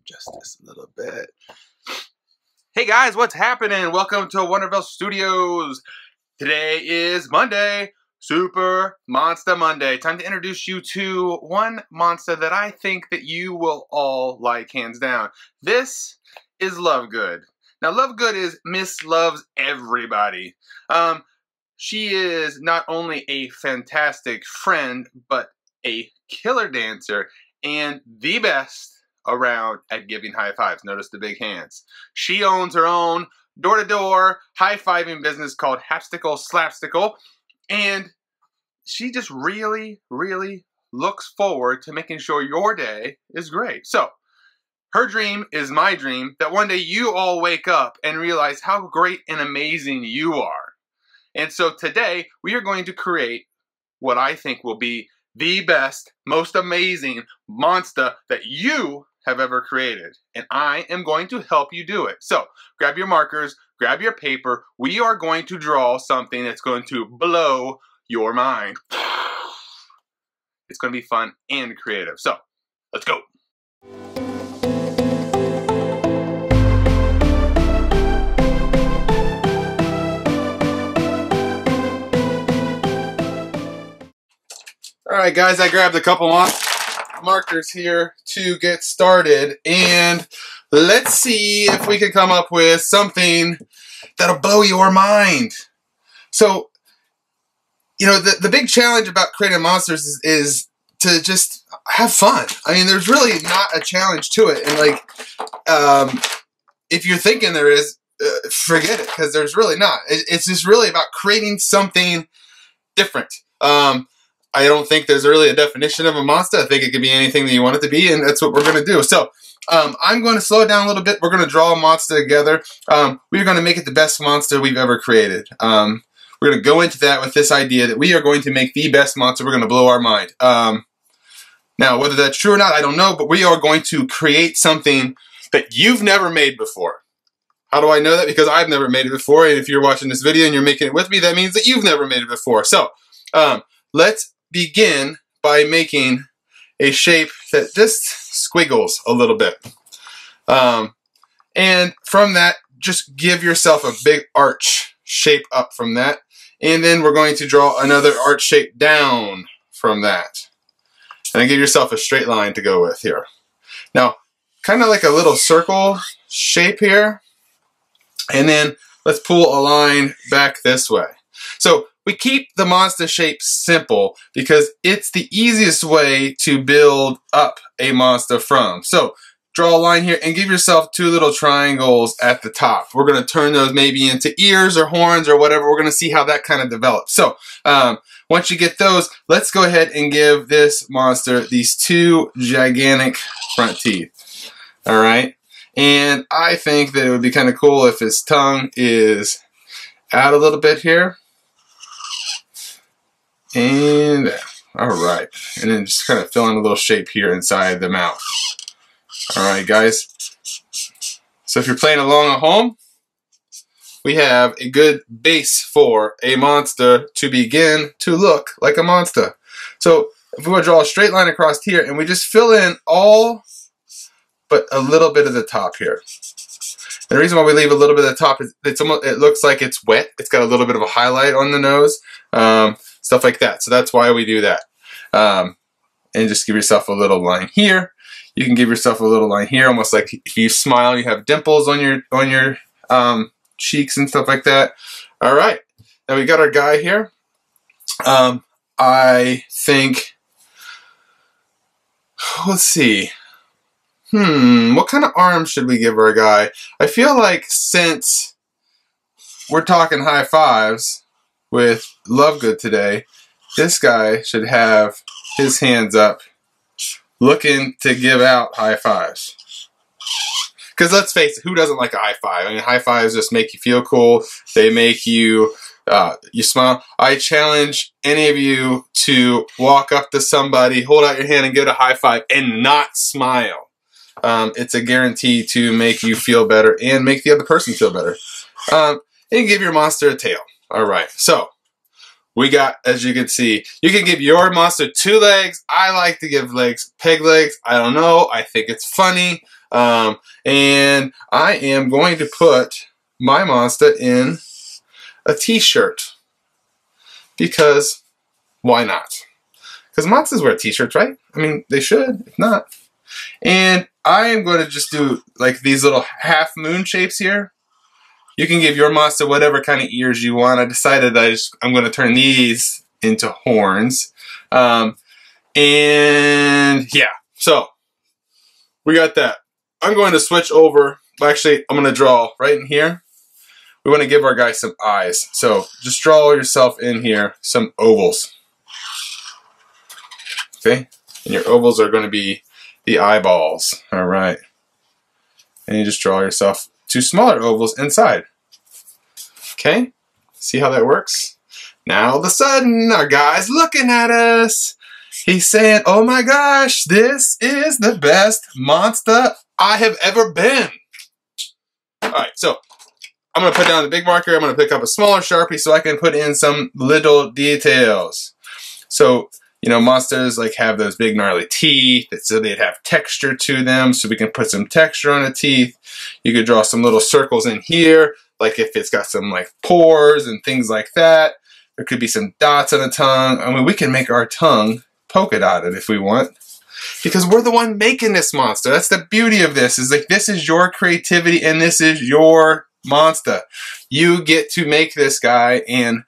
adjust this a little bit. Hey guys, what's happening? Welcome to Wonderville Studios. Today is Monday, Super Monster Monday. Time to introduce you to one monster that I think that you will all like, hands down. This is Lovegood. Now, Lovegood is Miss Loves Everybody. She is not only a fantastic friend, but a killer dancer and the best around at giving high fives. Notice the big hands. She owns her own door-to-door high-fiving business called Hapstickle Slapstickle, and she just really, really looks forward to making sure your day is great. So, her dream is my dream, that one day you all wake up and realize how great and amazing you are. And so today, we are going to create what I think will be the best, most amazing monster that you have ever created. And I am going to help you do it. So, grab your markers, grab your paper. We are going to draw something that's going to blow your mind. It's going to be fun and creative. So, let's go. Alright guys, I grabbed a couple markers here to get started, and let's see if we can come up with something that'll blow your mind. So, you know, the big challenge about creating monsters is to just have fun. I mean, there's really not a challenge to it, and like, if you're thinking there is, forget it, because there's really not. It's just really about creating something different. I don't think there's really a definition of a monster. I think it could be anything that you want it to be, and that's what we're going to do. So, I'm going to slow it down a little bit. We're going to draw a monster together. We're going to make it the best monster we've ever created. We're going to go into that with this idea that we are going to make the best monster. We're going to blow our mind. Now, whether that's true or not, I don't know, but we are going to create something that you've never made before. How do I know that? Because I've never made it before, and if you're watching this video and you're making it with me, that means that you've never made it before. So, let's begin by making a shape that just squiggles a little bit. And from that, just give yourself a big arch shape up from that. And then we're going to draw another arch shape down from that. And then give yourself a straight line to go with here. Now, kind of like a little circle shape here. And then let's pull a line back this way. So, we keep the monster shape simple because it's the easiest way to build up a monster from. So, draw a line here and give yourself two little triangles at the top. We're going to turn those maybe into ears or horns or whatever. We're going to see how that kind of develops. So, once you get those, let's go ahead and give this monster these two gigantic front teeth. Alright? And I think that it would be kind of cool if his tongue is out a little bit here. And alright, and then just kind of fill in a little shape here inside the mouth. Alright guys, so if you're playing along at home, we have a good base for a monster to begin to look like a monster. So if we want to draw a straight line across here, and we just fill in all but a little bit of the top here. And the reason why we leave a little bit of the top is it looks like it's wet. It's got a little bit of a highlight on the nose. Stuff like that. So that's why we do that. And just give yourself a little line here. You can give yourself a little line here, almost like if you smile, you have dimples on your cheeks and stuff like that. All right. Now we got our guy here. I think. Let's see. What kind of arms should we give our guy? I feel like since we're talking high fives with Lovegood today, this guy should have his hands up looking to give out high fives. Because let's face it, who doesn't like a high five? I mean, high fives just make you feel cool. They make you, you smile. I challenge any of you to walk up to somebody, hold out your hand and give it a high five and not smile. It's a guarantee to make you feel better and make the other person feel better. And give your monster a tail. Alright, so we got, as you can see, you can give your monster 2 legs. I like to give legs, peg legs. I don't know. I think it's funny. And I am going to put my monster in a t-shirt. Because why not? Because monsters wear t-shirts, right? I mean, they should, if not. And I am going to just do like these little half moon shapes here. You can give your monster whatever kind of ears you want. I decided I'm going to turn these into horns. And yeah, so we got that. I'm going to switch over. Actually, I'm going to draw right in here. We want to give our guy some eyes. So just draw yourself in here some ovals. Okay? And your ovals are going to be the eyeballs. All right. And you just draw yourself 2 smaller ovals inside. Okay? See how that works? Now all of a sudden, our guy's looking at us. He's saying, oh my gosh, this is the best monster I have ever been. Alright, so I'm going to put down the big marker. I'm going to pick up a smaller Sharpie so I can put in some little details. So, you know, monsters like have those big gnarly teeth, so they'd have texture to them, so we can put some texture on the teeth. You could draw some little circles in here, like if it's got some like pores and things like that. There could be some dots on the tongue. I mean, we can make our tongue polka dotted if we want, because we're the one making this monster. That's the beauty of this, is like this is your creativity and this is your monster. You get to make this guy and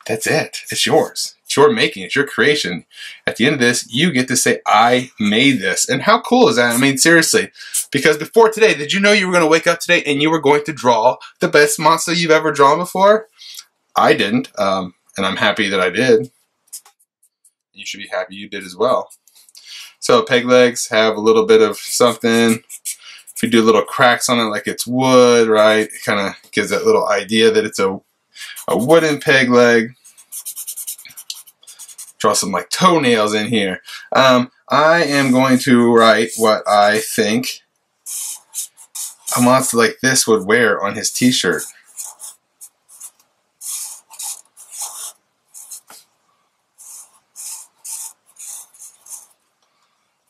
that's it. It's yours. It's your making. It's your creation. At the end of this, you get to say, I made this. And how cool is that? I mean, seriously. Because before today, did you know you were going to wake up today and you were going to draw the best monster you've ever drawn before? I didn't. And I'm happy that I did. You should be happy you did as well. So peg legs have a little bit of something. If you do little cracks on it like it's wood, right? It kind of gives that little idea that it's a wooden peg leg. Draw some like toenails in here. I am going to write what I think a monster like this would wear on his t-shirt.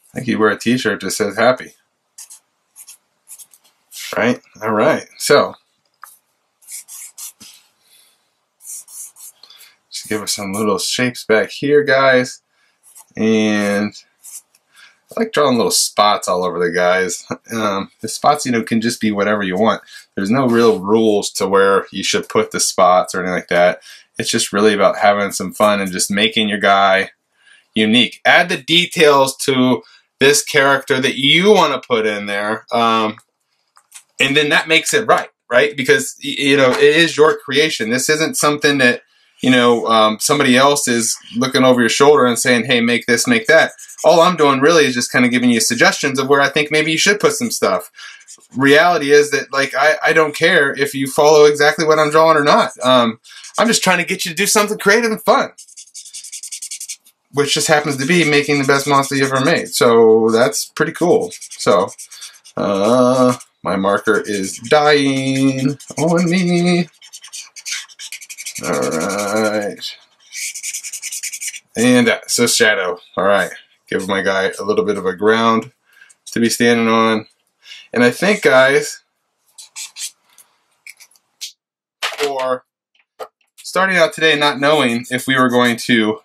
I think he'd wear a t-shirt that says happy. Right? Alright, so just give us some little shapes back here, guys. And I like drawing little spots all over the guys. The spots, you know, can just be whatever you want. There's no real rules to where you should put the spots or anything like that. It's just really about having some fun and just making your guy unique. Add the details to this character that you want to put in there. And then that makes it right? Because, you know, it is your creation. This isn't something that, you know, somebody else is looking over your shoulder and saying, hey, make this, make that. All I'm doing really is just kind of giving you suggestions of where I think maybe you should put some stuff. Reality is that, like, I don't care if you follow exactly what I'm drawing or not. I'm just trying to get you to do something creative and fun, which just happens to be making the best monster you ever made. So that's pretty cool. So, my marker is dying on me. Alright. And that's a shadow. Alright. Give my guy a little bit of a ground to be standing on. And I think, guys, for starting out today not knowing if we were going to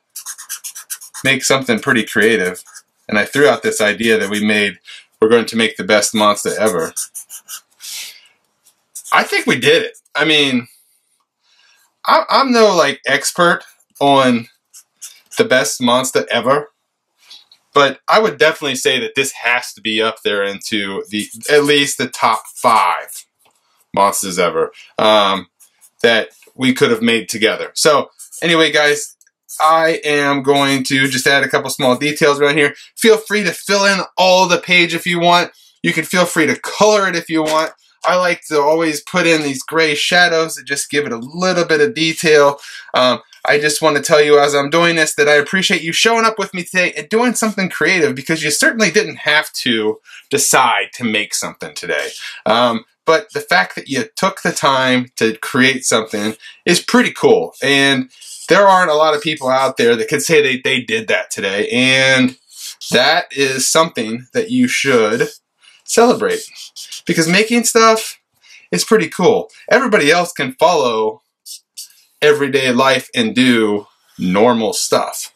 make something pretty creative, and I threw out this idea that we're going to make the best monster ever. I think we did it. I mean, I'm no like expert on the best monster ever, but I would definitely say that this has to be up there into at least the top 5 monsters ever that we could have made together. So anyway, guys, I am going to just add a couple small details around here. Feel free to fill in all the page if you want. You can feel free to color it if you want. I like to always put in these gray shadows that just give it a little bit of detail. I just want to tell you as I'm doing this that I appreciate you showing up with me today and doing something creative, because you certainly didn't have to decide to make something today. but the fact that you took the time to create something is pretty cool. And there aren't a lot of people out there that could say they did that today. And that is something that you should celebrate. Because making stuff is pretty cool. Everybody else can follow everyday life and do normal stuff.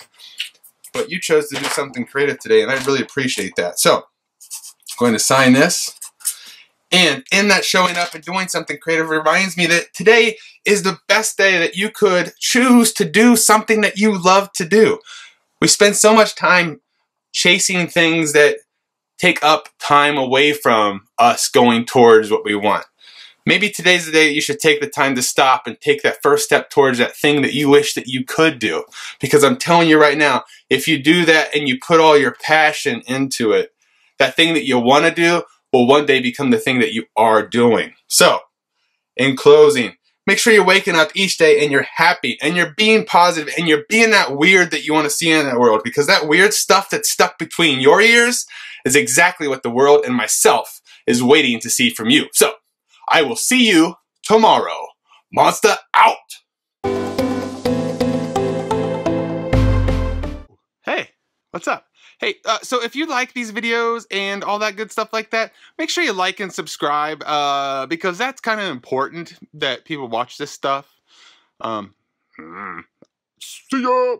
But you chose to do something creative today, and I really appreciate that. So, I'm going to sign this. And in that showing up and doing something creative reminds me that today is the best day that you could choose to do something that you love to do. We spend so much time chasing things that take up time away from us going towards what we want. Maybe today's the day that you should take the time to stop and take that first step towards that thing that you wish that you could do. Because I'm telling you right now, if you do that and you put all your passion into it, that thing that you want to do will one day become the thing that you are doing. So, in closing, make sure you're waking up each day and you're happy and you're being positive and you're being that weird that you want to see in that world, because that weird stuff that's stuck between your ears is exactly what the world and myself is waiting to see from you. So, I will see you tomorrow. Monster out! Hey, what's up? Hey, so if you like these videos and all that good stuff like that, make sure you like and subscribe, because that's kind of important that people watch this stuff. See ya!